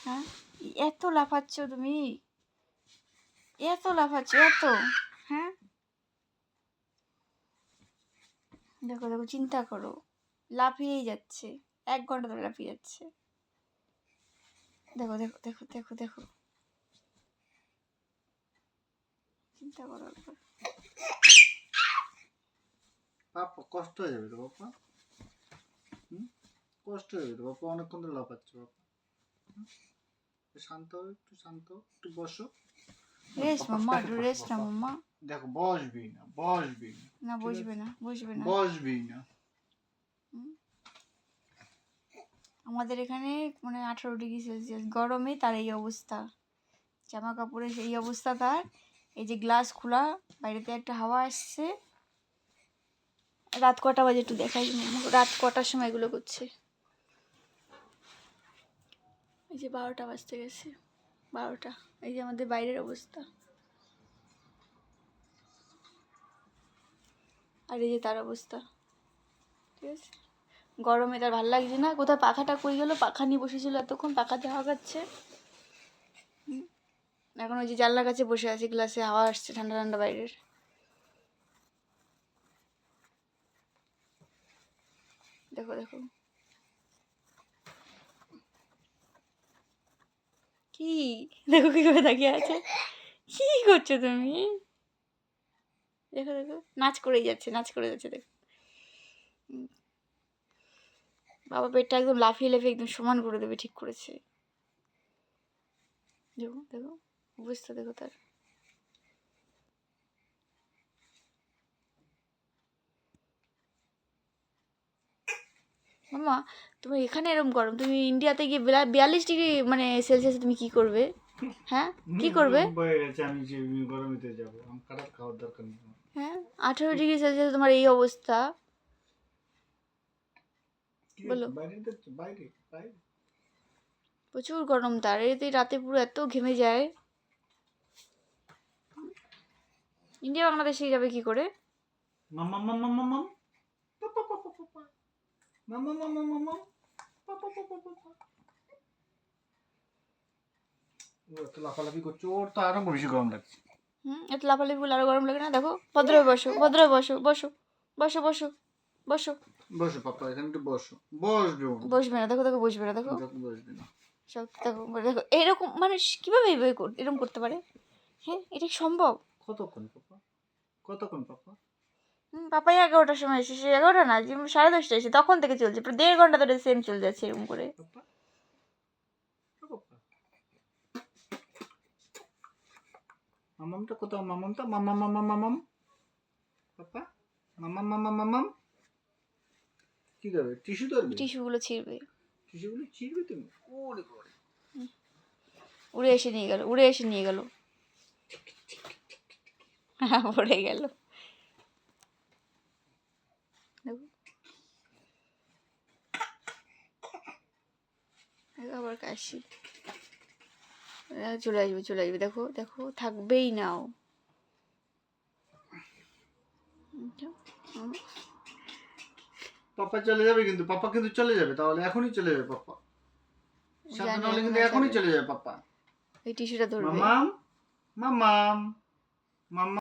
হ্যাঁ, এত লাফাচ্ছ তুমি, এত লাফাচ্ছ এত। হ্যাঁ, দেখো দেখো, চিন্তা করো, লাফিয়েই যাচ্ছে, 1 ঘন্টা ধরে লাফিয়ে যাচ্ছে। দেখো দেখো দেখো দেখো দেখো, চিন্তা করো একবার। পাপা কষ্ট হয়ে যাবে তো বাবা, কষ্ট হয়ে যাবে তো বাবা, অনেকক্ষণ ধরে লাফাচ্ছে বাবা। শান্ত হও, একটু শান্ত, একটু বসো। রেস্ট মাম্মা, একটু রেস্ট না মাম্মা। দেখো বসবি না, বসবি না, না বসবে না, বসবে না। বসবি না। আমাদের এখানে মানে 18 ডিগ্রি সেলসিয়াস গরমে তার এই অবস্থা, জামা কাপড়ের এই অবস্থা তার। এই যে গ্লাস খোলা, বাইরেতে একটা হাওয়া আসছে। রাত কটা বাজে একটু দেখাই, রাত কটার সময় এগুলো করছে। এই যে 12টা বাজতে গেছে, 12টা। এই যে আমাদের বাইরের অবস্থা, আর এই যে তার অবস্থা। ঠিক আছে, গরমে তার ভাল লাগছে না। কোথায় পাখাটা কই গেল, পাখা নিয়ে বসেছিল এতক্ষণ, পাখাতে হাওয়া খাচ্ছে। এখন ওই যে জানলার কাছে বসে আছে, গ্লাসে হাওয়া আসছে ঠান্ডা ঠান্ডা বাইরের। দেখো দেখো কি, দেখো কি করে তাকিয়ে আছে, কি করছো তুমি? দেখো দেখো, নাচ করেই যাচ্ছে, নাচ করে যাচ্ছে। দেখো বাবা পেটটা একদম লাফিয়ে লাফিয়ে একদম সমান করে দেবে, ঠিক করেছে। দেখো দেখো, অবস্থা দেখো তার। মামা, তুমি এখানে এরকম গরম, তুমি ইন্ডিয়াতে গিয়ে 42 ডিগ্রি মানে সেলসিয়াসে তুমি কি করবে? হ্যাঁ, কি করবে? আমি যে গরমেতে যাবো, আমার খারাপ খাওয়ার দরকার নেই। হ্যাঁ, 18 ডিগ্রি সেলসিয়াসে তোমার এই অবস্থা, বলো। বাইরে বাইরে প্রচুর গরম তার, এতে রাতে পুরো এত ঘেমে যায়। ইন্ডিয়া বাংলাদেশে যাবে কি করে? মামা মামা মামা পাপা পাপা পাপা মামা মামা মামা পাপা পাপা পাপা। ও এত লাফালাফি করছে, ওর তো আরো বেশি গরম লাগছে। এত লাফালাফি করলে আরো গরম লাগে না? দেখো, ভদ্রভাবে বসো, ভদ্রভাবে বসো, বসো বসো বসো বসো। বসো পাপা, এখানে একটু বসো। বসবে ও। বসবে না, দেখো দেখো, বসবে না, দেখো বসবে না। সব দেখো দেখো, এরকম মানুষ কিভাবে এইভাবে এরকম করতে পারে? হ্যাঁ, এটা কি সম্ভব? কতক্ষণ পাপা, কতক্ষণ পাপা? পাপাই 11টার সময় এসেছে, 11টা না, 10:30টায় এসে তখন থেকে চলছে, প্রায় 1.5 ঘন্টা ধরে সেম চলে যাচ্ছে এরকম করে। পাপা পাপা মামামটা কোথাও, মামামটা মামা মামা মামাম পাপা মামা মামা মামাম। কি করবে, টিস্যু ধরবে? টিস্যুগুলো ছিঁড়বে, টিস্যুগুলো ছিঁড়বে তুমি? ওরে বাবা, উড়ে এসে নিয়ে গেল, উড়ে এসে নিয়ে গেল, পড়ে গেল। আবার কাশি, চলে আসবে চলে আসবে, দেখো দেখো, থাকবেই না ও। পাপা চলে যাবে কিন্তু, পাপা কিন্তু চলে যাবে, তাহলে এখনই চলে যাবে পাপা। সাবধান হলে কিন্তু এখনই চলে যাবে পাপা। এই টিস্যুটা ধরবে। মামাম মামাম মামা।